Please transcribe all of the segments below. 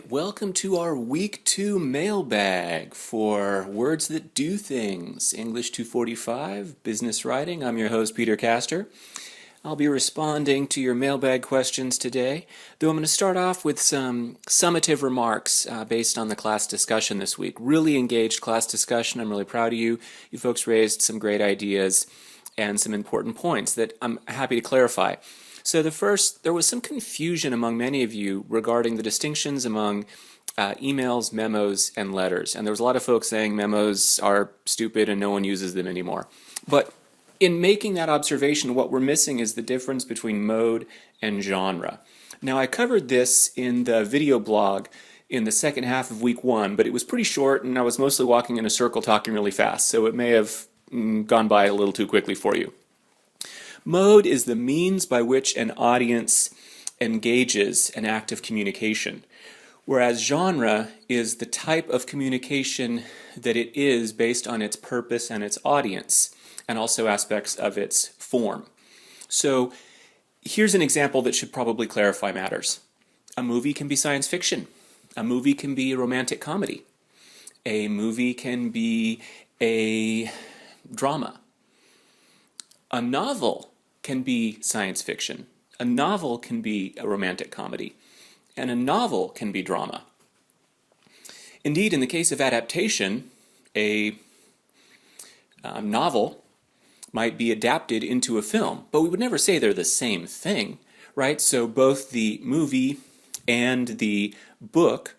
welcome to our week 2 mailbag for Words That Do Things, English 245, Business Writing. I'm your host, Peter Castor. I'll be responding to your mailbag questions today, though I'm going to start off with some summative remarks based on the class discussion this week. Really engaged class discussion. I'm really proud of you. You folks raised some great ideas and some important points that I'm happy to clarify. So there was some confusion among many of you regarding the distinctions among emails, memos, and letters. And there was a lot of folks saying memos are stupid and no one uses them anymore. But in making that observation, what we're missing is the difference between mode and genre. Now, I covered this in the video blog in the second half of week 1, but it was pretty short and I was mostly walking in a circle talking really fast, so it may have gone by a little too quickly for you. Mode is the means by which an audience engages an act of communication, whereas genre is the type of communication that it is based on its purpose and its audience, and also aspects of its form. So here's an example that should probably clarify matters. A movie can be science fiction. A movie can be a romantic comedy. A movie can be a drama. A novel can be science fiction. A novel can be a romantic comedy. And a novel can be drama. Indeed, in the case of adaptation, a novel might be adapted into a film, but we would never say they're the same thing, right? So both the movie and the book,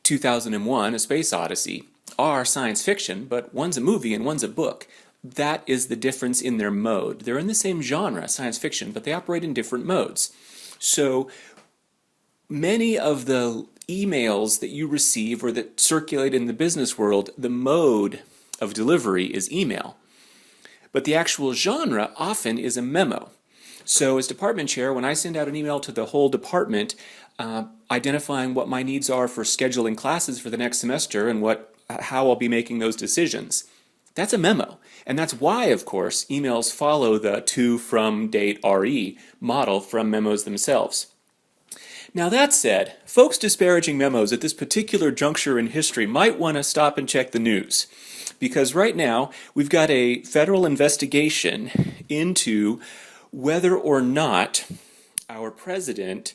2001: A Space Odyssey, are science fiction, but one's a movie and one's a book. That is the difference in their mode. They're in the same genre, science fiction, but they operate in different modes. So many of the emails that you receive or that circulate in the business world, the mode of delivery is email. But the actual genre often is a memo. So as department chair, when I send out an email to the whole department identifying what my needs are for scheduling classes for the next semester and how I'll be making those decisions, that's a memo. And that's why, of course, emails follow the to, from, date, re model from memos themselves. Now that said, folks disparaging memos at this particular juncture in history might want to stop and check the news. Because right now, we've got a federal investigation into whether or not our president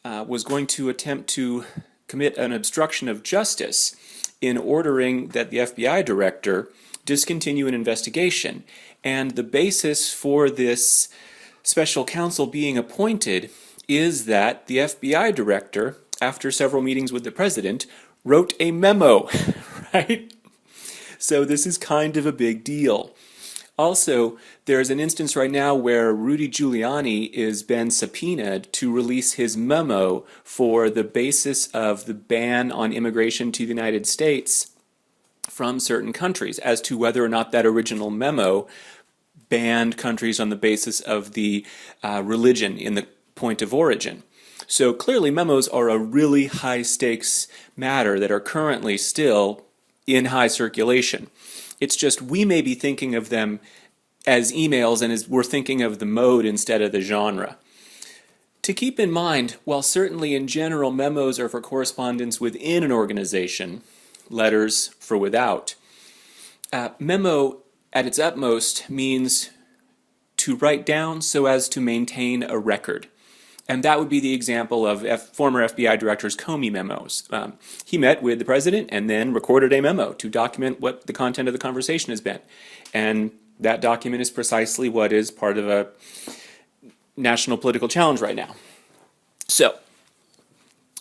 was going to attempt to commit an obstruction of justice in ordering that the FBI director discontinue an investigation. And the basis for this special counsel being appointed is that the FBI director, after several meetings with the president, wrote a memo, right? So this is kind of a big deal. Also, there's an instance right now where Rudy Giuliani is been subpoenaed to release his memo for the basis of the ban on immigration to the United States from certain countries, as to whether or not that original memo banned countries on the basis of the religion in the point of origin. So clearly memos are a really high stakes matter that are currently still in high circulation. It's just we may be thinking of them as emails and as we're thinking of the mode instead of the genre. To keep in mind, while certainly in general memos are for correspondence within an organization, letters for without, memo at its utmost means to write down so as to maintain a record. And that would be the example of former FBI Director's Comey memos. He met with the president and then recorded a memo to document what the content of the conversation has been. And that document is precisely what is part of a national political challenge right now. So,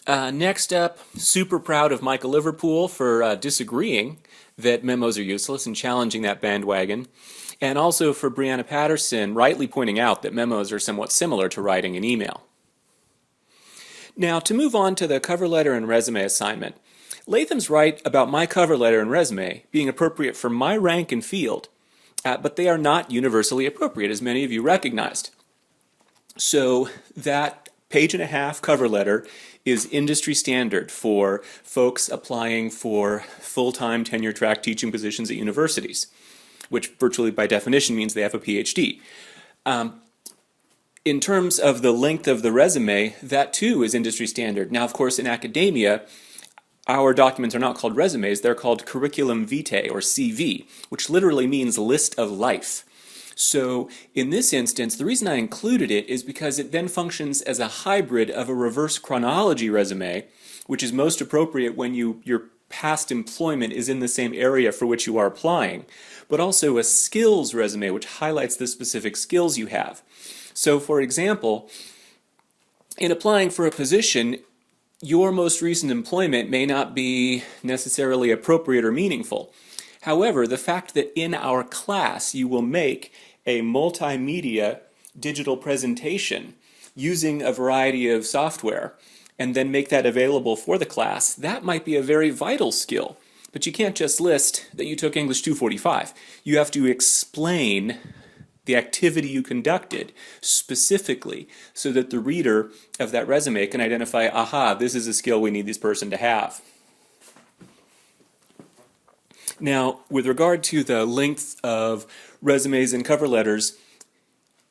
next up, super proud of Michael Liverpool for disagreeing that memos are useless and challenging that bandwagon. And also for Brianna Patterson rightly pointing out that memos are somewhat similar to writing an email. Now, to move on to the cover letter and resume assignment, Latham's right about my cover letter and resume being appropriate for my rank and field, but they are not universally appropriate, as many of you recognized. So that page-and-a-half cover letter is industry standard for folks applying for full-time tenure-track teaching positions at universities, which virtually by definition means they have a PhD. In terms of the length of the resume, that too is industry standard. Now, of course, in academia, our documents are not called resumes, they're called curriculum vitae, or CV, which literally means list of life. So in this instance, the reason I included it is because it then functions as a hybrid of a reverse chronology resume, which is most appropriate when your past employment is in the same area for which you are applying, but also a skills resume, which highlights the specific skills you have. So for example, in applying for a position, your most recent employment may not be necessarily appropriate or meaningful. However, the fact that in our class you will make a multimedia digital presentation using a variety of software and then make that available for the class, that might be a very vital skill. But you can't just list that you took English 245. You have to explain the activity you conducted specifically so that the reader of that resume can identify, aha, this is a skill we need this person to have. Now, with regard to the length of resumes and cover letters,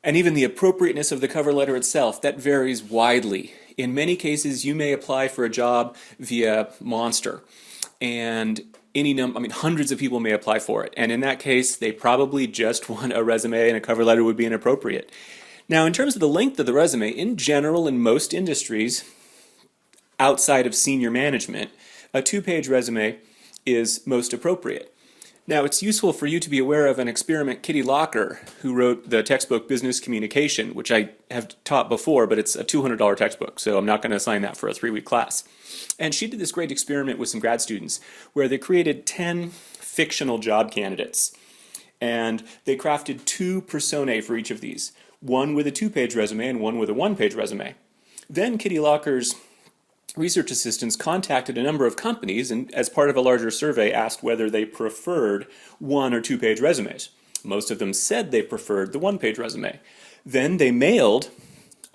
and even the appropriateness of the cover letter itself, that varies widely. In many cases, you may apply for a job via Monster, and hundreds of people may apply for it. And in that case, they probably just want a resume, and a cover letter would be inappropriate. Now, in terms of the length of the resume, in general, in most industries, outside of senior management, a 2-page resume is most appropriate. Now, it's useful for you to be aware of an experiment Kitty Locker, who wrote the textbook Business Communication, which I have taught before, but it's a $200 textbook, so I'm not going to assign that for a 3-week class. And she did this great experiment with some grad students where they created 10 fictional job candidates. And they crafted 2 personae for each of these, one with a 2-page resume and one with a 1-page resume. Then Kitty Locker's research assistants contacted a number of companies and, as part of a larger survey, asked whether they preferred 1- or 2-page resumes. Most of them said they preferred the 1-page resume. Then they mailed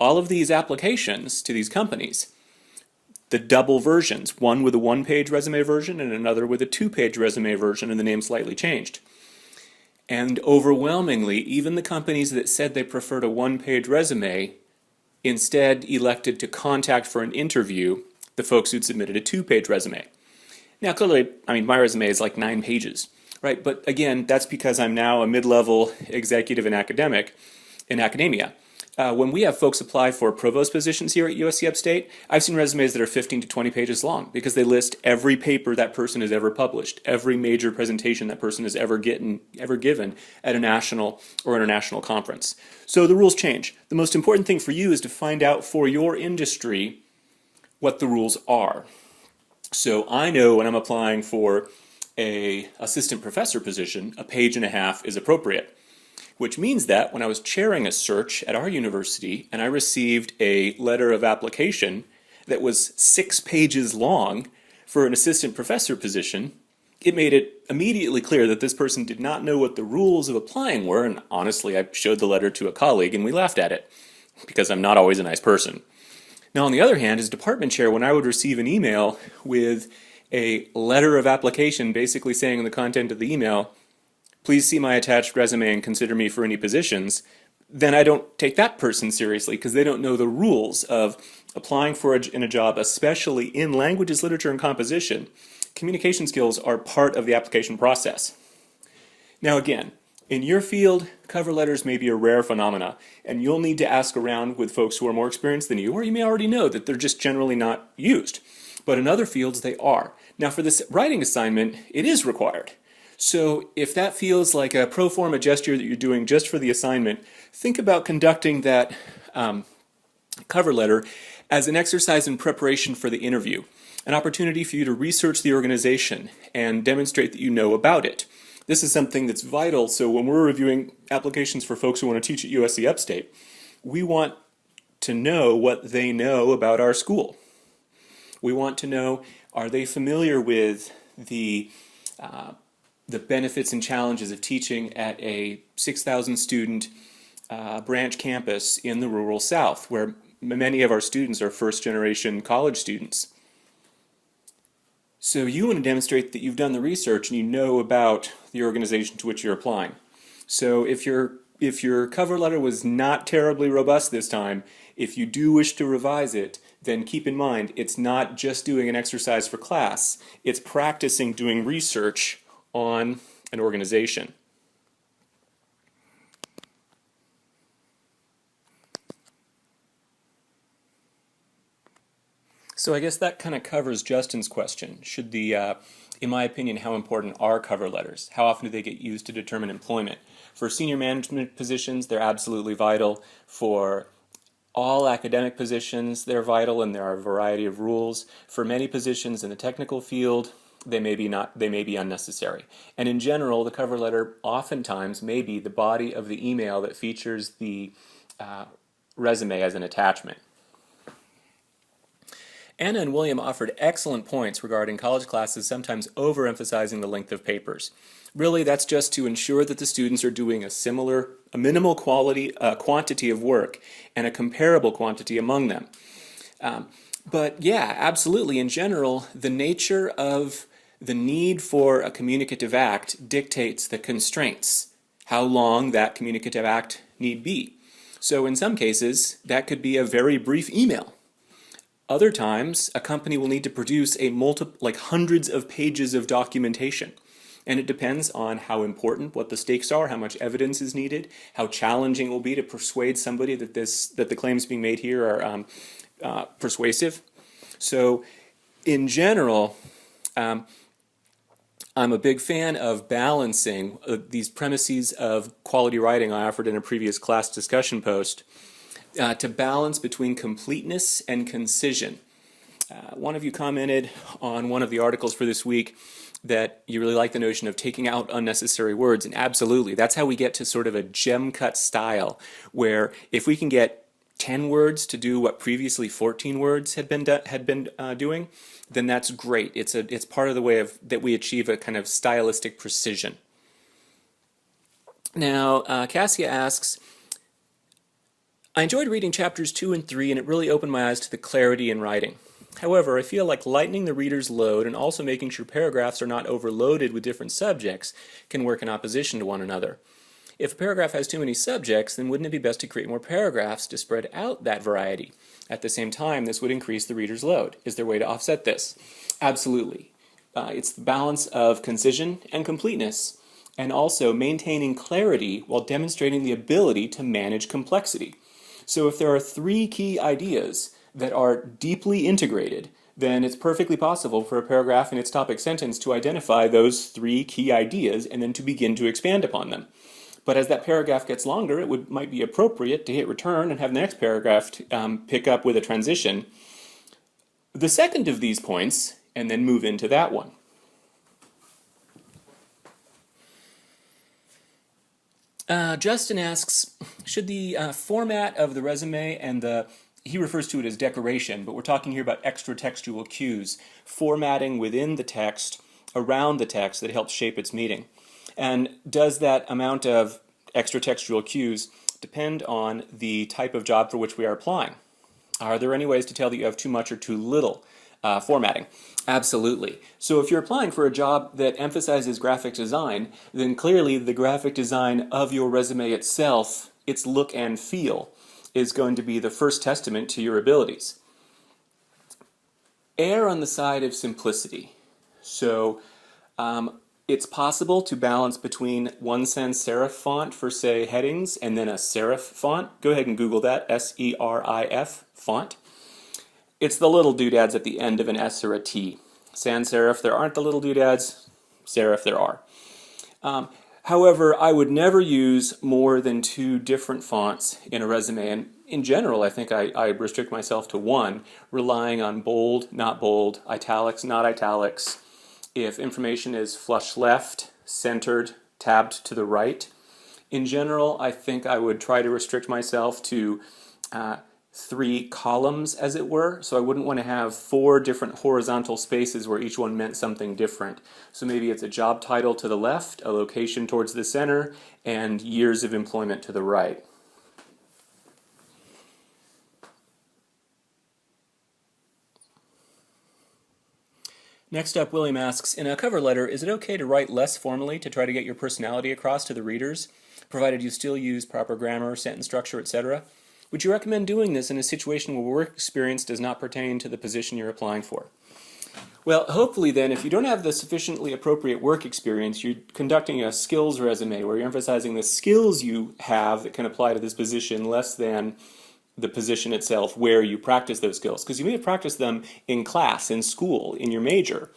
all of these applications to these companies, the double versions, one with a 1-page resume version and another with a 2-page resume version, and the name slightly changed. And overwhelmingly, even the companies that said they preferred a 1-page resume instead elected to contact for an interview the folks who'd submitted a 2-page resume. Now, clearly, my resume is like 9 pages, right? But again, that's because I'm now a mid-level executive in academia. When we have folks apply for provost positions here at USC Upstate, I've seen resumes that are 15 to 20 pages long because they list every paper that person has ever published, every major presentation that person has ever given at a national or international conference. So the rules change. The most important thing for you is to find out for your industry what the rules are. So I know when I'm applying for an assistant professor position, a 1.5 pages is appropriate. Which means that when I was chairing a search at our university and I received a letter of application that was 6 pages long for an assistant professor position, it made it immediately clear that this person did not know what the rules of applying were, and honestly, I showed the letter to a colleague and we laughed at it, because I'm not always a nice person. Now, on the other hand, as department chair, when I would receive an email with a letter of application basically saying in the content of the email, please see my attached resume and consider me for any positions, then I don't take that person seriously because they don't know the rules of applying for in a job, especially in languages, literature, and composition. Communication skills are part of the application process. Now again, in your field, cover letters may be a rare phenomena, and you'll need to ask around with folks who are more experienced than you, or you may already know that they're just generally not used. But in other fields, they are. Now for this writing assignment, it is required. So if that feels like a pro forma gesture that you're doing just for the assignment, think about conducting that cover letter as an exercise in preparation for the interview, an opportunity for you to research the organization and demonstrate that you know about it. This is something that's vital, so when we're reviewing applications for folks who want to teach at USC Upstate, we want to know what they know about our school. We want to know, are they familiar with the benefits and challenges of teaching at a 6,000 student branch campus in the rural South, where many of our students are first-generation college students. So you want to demonstrate that you've done the research and you know about the organization to which you're applying. So if you're if your cover letter was not terribly robust this time, if you do wish to revise it, then keep in mind it's not just doing an exercise for class, it's practicing doing research on an organization. So I guess that kind of covers Justin's question. Should in my opinion, how important are cover letters? How often do they get used to determine employment? For senior management positions, they're absolutely vital. For all academic positions, they're vital, and there are a variety of rules. For many positions in the technical field, they may be unnecessary. And in general, the cover letter oftentimes may be the body of the email that features the resume as an attachment. Anna and William offered excellent points regarding college classes sometimes overemphasizing the length of papers. Really, that's just to ensure that the students are doing a minimal quantity of work and a comparable quantity among them. But yeah, absolutely, in general, the nature of the need for a communicative act dictates the constraints, how long that communicative act need be. So in some cases, that could be a very brief email. Other times, a company will need to produce hundreds of pages of documentation. And it depends on how important, what the stakes are, how much evidence is needed, how challenging it will be to persuade somebody that the claims being made here are persuasive. So, in general, I'm a big fan of balancing these premises of quality writing I offered in a previous class discussion post. To balance between completeness and concision. One of you commented on one of the articles for this week that you really like the notion of taking out unnecessary words, and absolutely, that's how we get to sort of a gem cut style, where if we can get 10 words to do what previously 14 words had been doing, then that's great. It's part of the way that we achieve a kind of stylistic precision. Now, Cassia asks, I enjoyed reading chapters 2 and 3, and it really opened my eyes to the clarity in writing. However, I feel like lightening the reader's load and also making sure paragraphs are not overloaded with different subjects can work in opposition to one another. If a paragraph has too many subjects, then wouldn't it be best to create more paragraphs to spread out that variety? At the same time, this would increase the reader's load. Is there a way to offset this? Absolutely. It's the balance of concision and completeness, and also maintaining clarity while demonstrating the ability to manage complexity. So if there are 3 key ideas that are deeply integrated, then it's perfectly possible for a paragraph in its topic sentence to identify those 3 key ideas and then to begin to expand upon them. But as that paragraph gets longer, it might be appropriate to hit return and have the next paragraph pick up with a transition. The second of these points, and then move into that one. Justin asks, should the format of the resume and he refers to it as decoration, but we're talking here about extra textual cues, formatting within the text, around the text that helps shape its meaning. And does that amount of extra textual cues depend on the type of job for which we are applying? Are there any ways to tell that you have too much or too little formatting? Absolutely. So if you're applying for a job that emphasizes graphic design, then clearly the graphic design of your resume itself, its look and feel, is going to be the first testament to your abilities. Err on the side of simplicity. So it's possible to balance between one sans serif font for, say, headings and then a serif font. Go ahead and Google that, S-E-R-I-F font. It's the little doodads at the end of an S or a T. Sans serif, there aren't the little doodads. Serif, there are. However, I would never use more than 2 different fonts in a resume, and in general, I think I restrict myself to 1, relying on bold, not bold, italics, not italics. If information is flush left, centered, tabbed to the right. In general, I think I would try to restrict myself to 3 columns, as it were, so I wouldn't want to have 4 different horizontal spaces where each one meant something different. So maybe it's a job title to the left, a location towards the center, and years of employment to the right. Next up, William asks, in a cover letter, is it okay to write less formally to try to get your personality across to the readers, provided you still use proper grammar, sentence structure, etc.? Would you recommend doing this in a situation where work experience does not pertain to the position you're applying for? Well, hopefully then, if you don't have the sufficiently appropriate work experience, you're conducting a skills resume where you're emphasizing the skills you have that can apply to this position less than the position itself where you practice those skills. Because you may have practiced them in class, in school, in your major.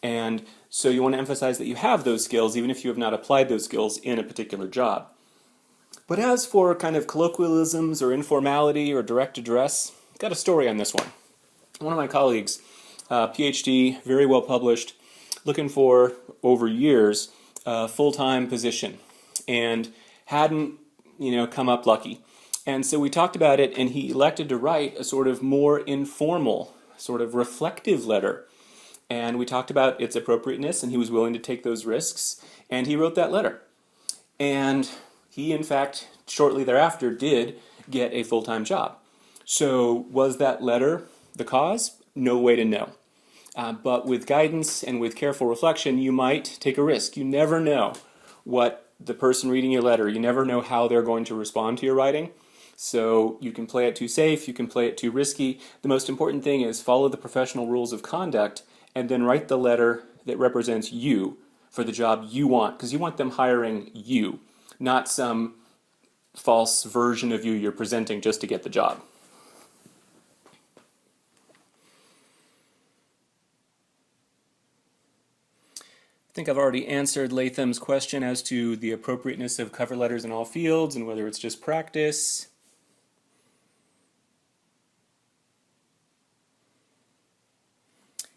And so you want to emphasize that you have those skills even if you have not applied those skills in a particular job. But as for kind of colloquialisms or informality or direct address, I've got a story on this one. One of my colleagues, PhD, very well published, looking for, over years, a full-time position, and hadn't, come up lucky. And so we talked about it, and he elected to write a sort of more informal, sort of reflective letter. And we talked about its appropriateness, and he was willing to take those risks, and he wrote that letter. And he, in fact, shortly thereafter, did get a full-time job. So was that letter the cause? No way to know. But with guidance and with careful reflection, you might take a risk. You never know what the person reading your letter, you never know how they're going to respond to your writing. So you can play it too safe, you can play it too risky. The most important thing is follow the professional rules of conduct and then write the letter that represents you for the job you want, because you want them hiring you, not some false version of you you're presenting just to get the job. I think I've already answered Latham's question as to the appropriateness of cover letters in all fields and whether it's just practice.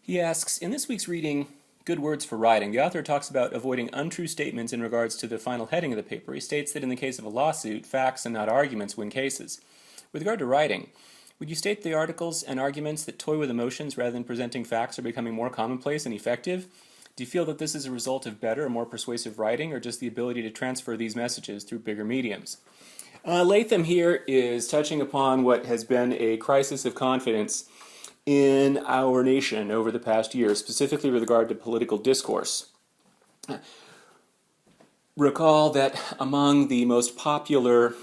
He asks, in this week's reading, Good Words for Writing, the author talks about avoiding untrue statements in regards to the final heading of the paper. He states that in the case of a lawsuit, facts and not arguments win cases. With regard to writing, would you state the articles and arguments that toy with emotions rather than presenting facts are becoming more commonplace and effective? Do you feel that this is a result of better or more persuasive writing, or just the ability to transfer these messages through bigger mediums? Latham here is touching upon what has been a crisis of confidence in our nation over the past year, specifically with regard to political discourse. Recall that among the most popular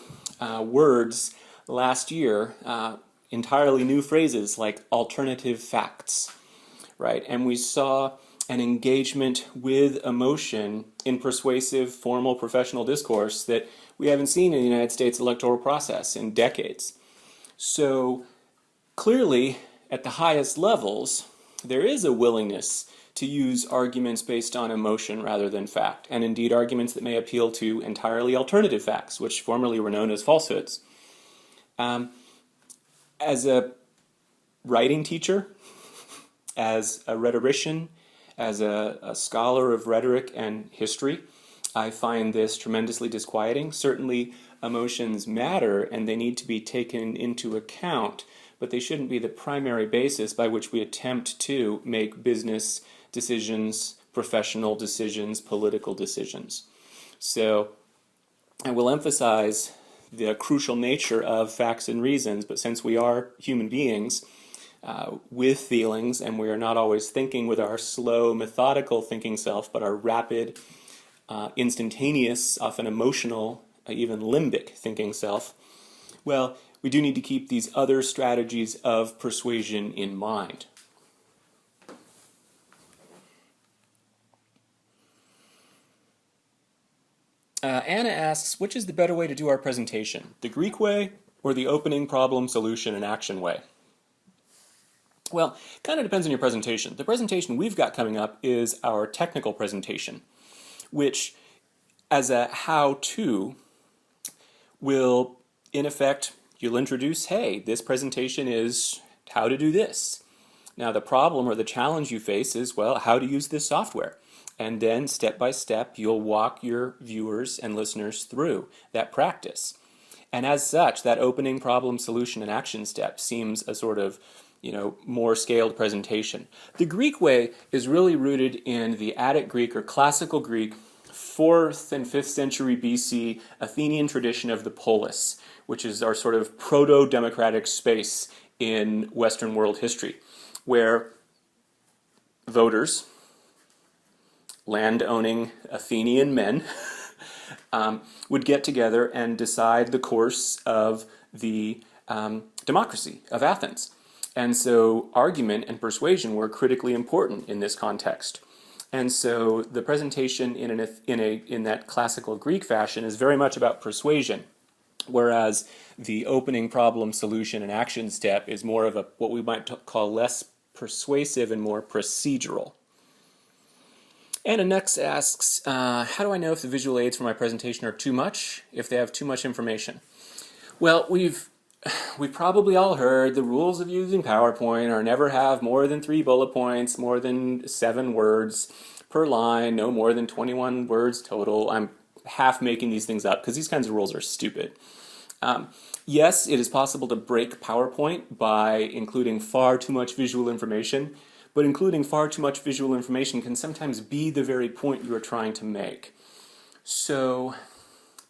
words last year, entirely new phrases like alternative facts, right? And we saw an engagement with emotion in persuasive, formal, professional discourse that we haven't seen in the United States electoral process in decades. So clearly, at the highest levels, there is a willingness to use arguments based on emotion rather than fact, and indeed arguments that may appeal to entirely alternative facts, which formerly were known as falsehoods. As a writing teacher, as a rhetorician, as a scholar of rhetoric and history, I find this tremendously disquieting. Certainly emotions matter and they need to be taken into account, but they shouldn't be the primary basis by which we attempt to make business decisions, professional decisions, political decisions. So I will emphasize the crucial nature of facts and reasons, but since we are human beings with feelings and we are not always thinking with our slow, methodical thinking self, but our rapid, instantaneous, often emotional, even limbic thinking self, well, we do need to keep these other strategies of persuasion in mind. Anna asks, which is the better way to do our presentation, the Greek way or the opening, problem, solution, and action way? Well, it kind of depends on your presentation. The presentation we've got coming up is our technical presentation, which, as a how-to, will, in effect, you'll introduce, hey, this presentation is how to do this. Now, the problem or the challenge you face is, well, how to use this software. And then, step by step, you'll walk your viewers and listeners through that practice. And as such, that opening, problem, solution, and action step seems a sort of, more scaled presentation. The Greek way is really rooted in the Attic Greek or classical Greek, 4th and 5th century BC Athenian tradition of the polis, which is our sort of proto-democratic space in Western world history, where voters, land-owning Athenian men, would get together and decide the course of the democracy of Athens. And so argument and persuasion were critically important in this context. And so the presentation in that classical Greek fashion is very much about persuasion, whereas the opening problem, solution, and action step is more of what we might call less persuasive and more procedural. Anna next asks, how do I know if the visual aids for my presentation are too much, if they have too much information? Well, we've probably all heard the rules of using PowerPoint are never have more than 3 bullet points, more than 7 words per line, no more than 21 words total. I'm half making these things up because these kinds of rules are stupid. Yes, it is possible to break PowerPoint by including far too much visual information, but including far too much visual information can sometimes be the very point you are trying to make. So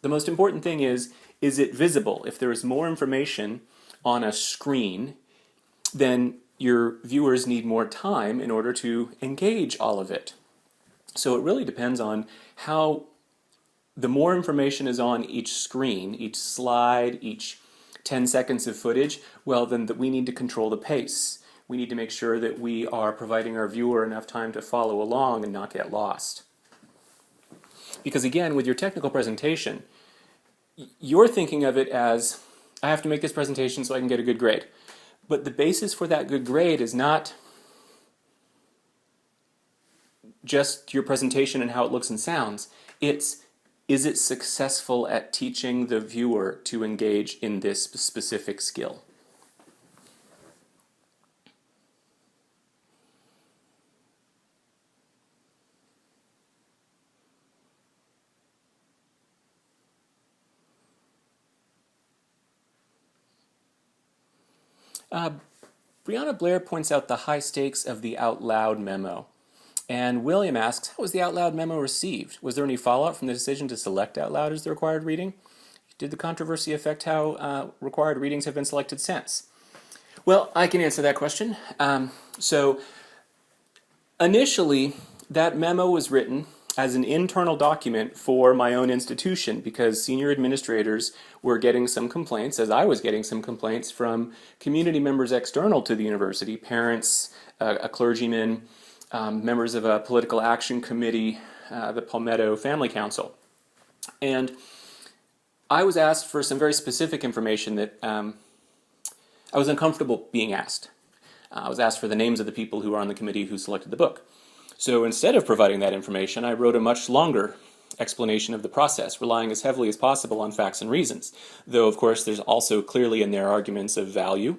the most important thing is it visible? If there is more information on a screen, then your viewers need more time in order to engage all of it. So it really depends on how the more information is on each screen, each slide, each 10 seconds of footage, well, then we need to control the pace. We need to make sure that we are providing our viewer enough time to follow along and not get lost. Because again, with your technical presentation, you're thinking of it as, I have to make this presentation so I can get a good grade. But the basis for that good grade is not just your presentation and how it looks and sounds. It's, is it successful at teaching the viewer to engage in this specific skill? Brianna Blair points out the high stakes of the out loud memo. And William asks, how was the out loud memo received? Was there any fallout from the decision to select out loud as the required reading? Did the controversy affect how required readings have been selected since? Well, I can answer that question. So initially, that memo was written as an internal document for my own institution because senior administrators were getting some complaints, as I was getting some complaints from community members external to the university, parents, a clergyman, members of a political action committee, the Palmetto Family Council. And I was asked for some very specific information that I was uncomfortable being asked. I was asked for the names of the people who were on the committee who selected the book. So instead of providing that information, I wrote a much longer explanation of the process, relying as heavily as possible on facts and reasons. Though, of course, there's also clearly in there arguments of value,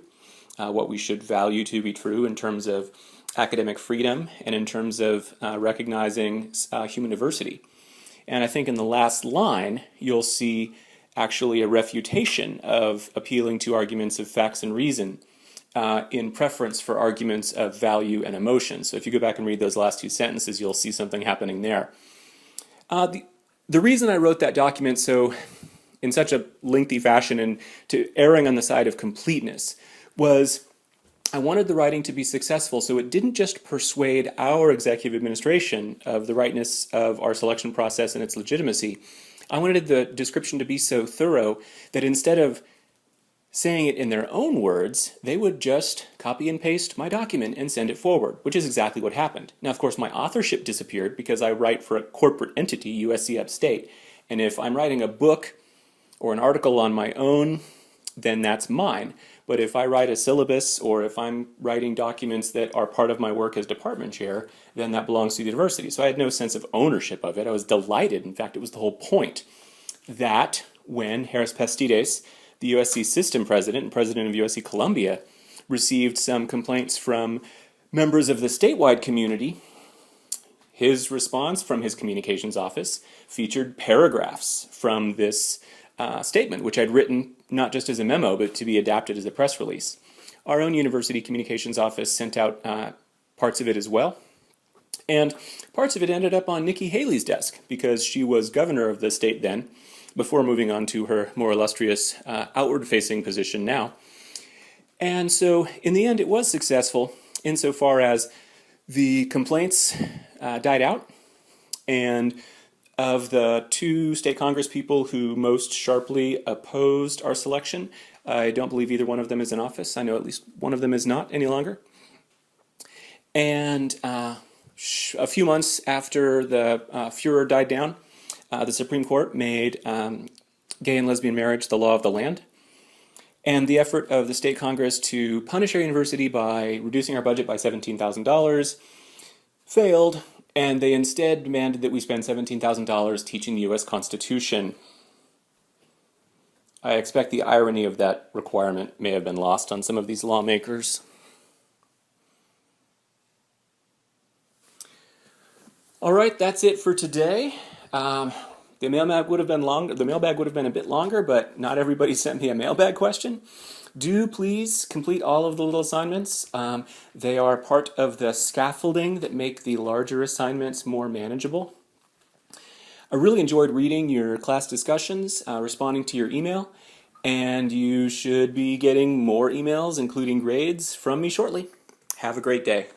what we should value to be true in terms of academic freedom and in terms of recognizing human diversity. And I think in the last line, you'll see actually a refutation of appealing to arguments of facts and reason in preference for arguments of value and emotion. So if you go back and read those last 2 sentences, you'll see something happening there. The reason I wrote that document in such a lengthy fashion and to erring on the side of completeness was I wanted the writing to be successful, so it didn't just persuade our executive administration of the rightness of our selection process and its legitimacy. I wanted the description to be so thorough that instead of saying it in their own words, they would just copy and paste my document and send it forward, which is exactly what happened. Now, of course, my authorship disappeared because I write for a corporate entity, USC Upstate, and if I'm writing a book or an article on my own, then that's mine. But if I write a syllabus or if I'm writing documents that are part of my work as department chair, then that belongs to the university. So I had no sense of ownership of it. I was delighted. In fact, it was the whole point that when Harris Pastides, the USC system president and president of USC Columbia, received some complaints from members of the statewide community, his response from his communications office featured paragraphs from this statement, which I'd written not just as a memo, but to be adapted as a press release. Our own university communications office sent out parts of it as well. And parts of it ended up on Nikki Haley's desk because she was governor of the state then, before moving on to her more illustrious outward-facing position now. And so in the end, it was successful insofar as The complaints died out, and of the two state Congress people who most sharply opposed our selection, I don't believe either one of them is in office. I know at least one of them is not any longer. And a few months after the furor died down, the Supreme Court made gay and lesbian marriage the law of the land. And the effort of the state Congress to punish our university by reducing our budget by $17,000 failed, and they instead demanded that we spend $17,000 teaching the U.S. Constitution. I expect the irony of that requirement may have been lost on some of these lawmakers. All right, that's it for today. The mailbag would have been longer. The mailbag would have been a bit longer, but not everybody sent me a mailbag question. Do please complete all of the little assignments. They are part of the scaffolding that make the larger assignments more manageable. I really enjoyed reading your class discussions, responding to your email, and you should be getting more emails, including grades, from me shortly. Have a great day.